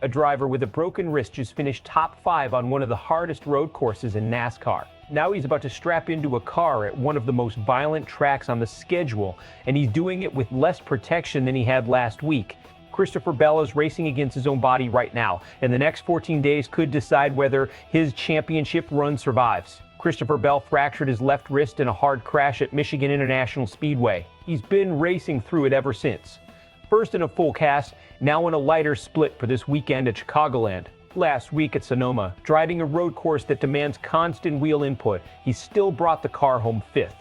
A driver with a broken wrist just finished top 5 on one of the hardest road courses in NASCAR. Now he's about to strap into a car at one of the most violent tracks on the schedule, and he's doing it with less protection than he had last week. Christopher Bell is racing against his own body right now, and the next 14 days could decide whether his championship run survives. Christopher Bell fractured his left wrist in a hard crash at Michigan International Speedway. He's been racing through it ever since. First in a full cast, now in a lighter split for this weekend at Chicagoland. Last week at Sonoma, driving a road course that demands constant wheel input, he still brought the car home 5th.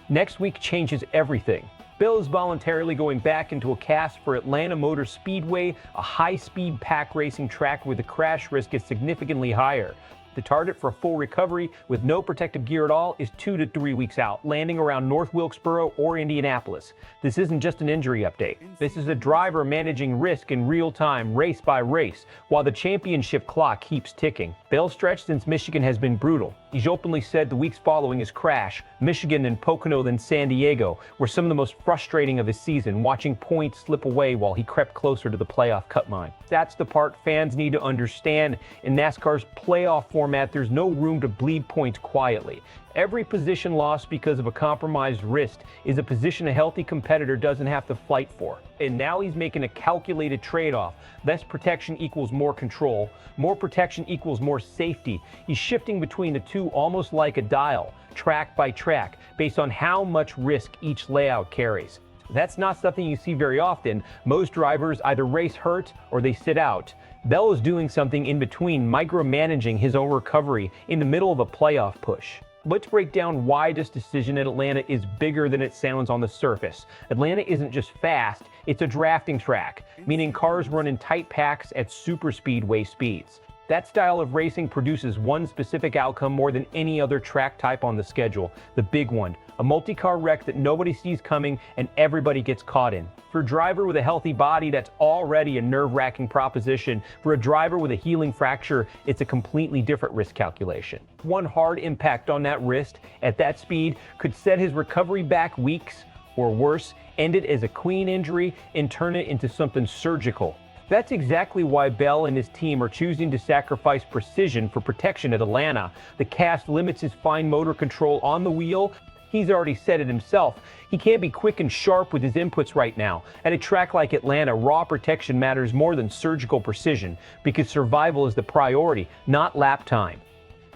Next week changes everything. Bell is voluntarily going back into a cast for Atlanta Motor Speedway, a high-speed pack racing track where the crash risk is significantly higher. The target for a full recovery with no protective gear at all is 2 to 3 weeks out, landing around North Wilkesboro or Indianapolis. This isn't just an injury update. This is a driver managing risk in real time, race by race, while the championship clock keeps ticking. Bell's stretch since Michigan has been brutal. He's openly said the weeks following his crash, Michigan and Pocono and San Diego were some of the most frustrating of his season, watching points slip away while he crept closer to the playoff cut line. That's the part fans need to understand. In NASCAR's playoff format, there's no room to bleed points quietly. Every position lost because of a compromised wrist is a position a healthy competitor doesn't have to fight for. And now he's making a calculated trade-off. Less protection equals more control. More protection equals more safety. He's shifting between the two almost like a dial, track by track, based on how much risk each layout carries. That's not something you see very often. Most drivers either race hurt or they sit out. Bell is doing something in between, micromanaging his own recovery in the middle of a playoff push. Let's break down why this decision at Atlanta is bigger than it sounds on the surface. Atlanta isn't just fast, it's a drafting track, meaning cars run in tight packs at super speedway speeds. That style of racing produces one specific outcome more than any other track type on the schedule, the big one, a multi-car wreck that nobody sees coming and everybody gets caught in. For a driver with a healthy body, that's already a nerve-wracking proposition. For a driver with a healing fracture, it's a completely different risk calculation. One hard impact on that wrist at that speed could set his recovery back weeks, or worse, end it as a queen injury and turn it into something surgical. That's exactly why Bell and his team are choosing to sacrifice precision for protection at Atlanta. The cast limits his fine motor control on the wheel. He's already said it himself. He can't be quick and sharp with his inputs right now. At a track like Atlanta, raw protection matters more than surgical precision because survival is the priority, not lap time.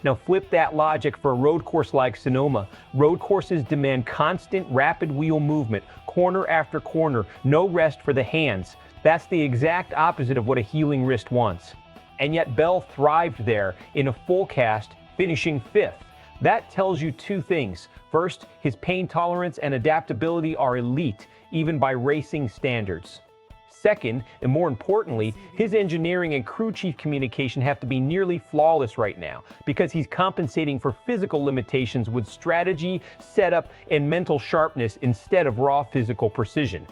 Now flip that logic for a road course like Sonoma. Road courses demand constant, rapid wheel movement, corner after corner, no rest for the hands. That's the exact opposite of what a healing wrist wants. And yet Bell thrived there in a full cast, finishing 5th. That tells you two things. First, his pain tolerance and adaptability are elite, even by racing standards. Second, and more importantly, his engineering and crew chief communication have to be nearly flawless right now because he's compensating for physical limitations with strategy, setup, and mental sharpness instead of raw physical precision.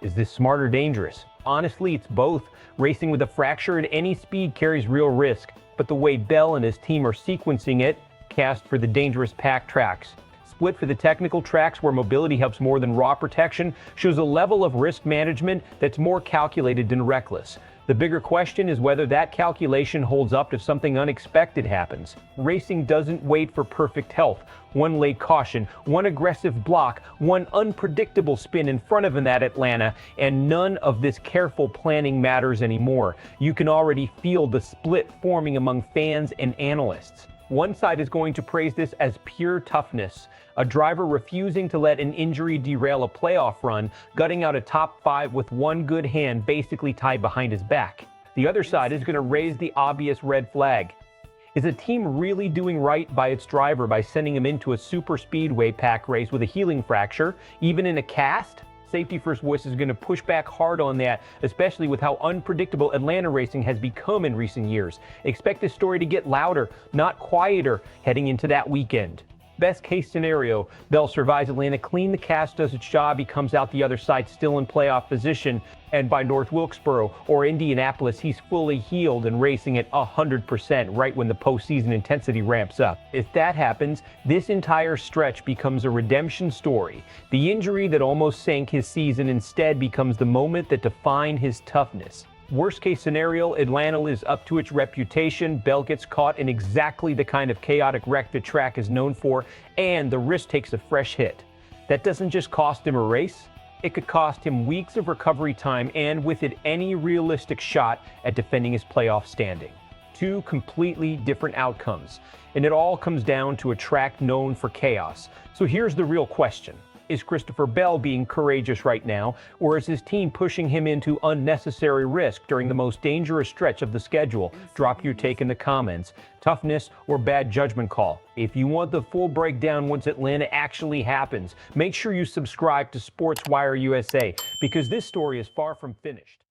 Is this smart or dangerous? Honestly, it's both. Racing with a fracture at any speed carries real risk, but the way Bell and his team are sequencing it, cast for the dangerous pack tracks, split for the technical tracks where mobility helps more than raw protection, shows a level of risk management that's more calculated than reckless. The bigger question is whether that calculation holds up if something unexpected happens. Racing doesn't wait for perfect health. One late caution, one aggressive block, one unpredictable spin in front of him at Atlanta, and none of this careful planning matters anymore. You can already feel the split forming among fans and analysts. One side is going to praise this as pure toughness, a driver refusing to let an injury derail a playoff run, gutting out a top 5 with one good hand basically tied behind his back. The other side is going to raise the obvious red flag. Is a team really doing right by its driver by sending him into a super speedway pack race with a healing fracture, even in a cast? Safety First Voice is going to push back hard on that, especially with how unpredictable Atlanta racing has become in recent years. Expect this story to get louder, not quieter, heading into that weekend. Best case scenario, Bell survives Atlanta clean, the cast does its job, he comes out the other side still in playoff position, and by North Wilkesboro or Indianapolis, he's fully healed and racing at 100% right when the postseason intensity ramps up. If that happens, this entire stretch becomes a redemption story. The injury that almost sank his season instead becomes the moment that defined his toughness. Worst case scenario, Atlanta lives up to its reputation. Bell gets caught in exactly the kind of chaotic wreck the track is known for, and the wrist takes a fresh hit. That doesn't just cost him a race, it could cost him weeks of recovery time and with it any realistic shot at defending his playoff standing. Two completely different outcomes, and it all comes down to a track known for chaos. So here's the real question. Is Christopher Bell being courageous right now, or is his team pushing him into unnecessary risk during the most dangerous stretch of the schedule? Drop your take in the comments. Toughness or bad judgment call? If you want the full breakdown once Atlanta actually happens, make sure you subscribe to SportsWire USA, because this story is far from finished.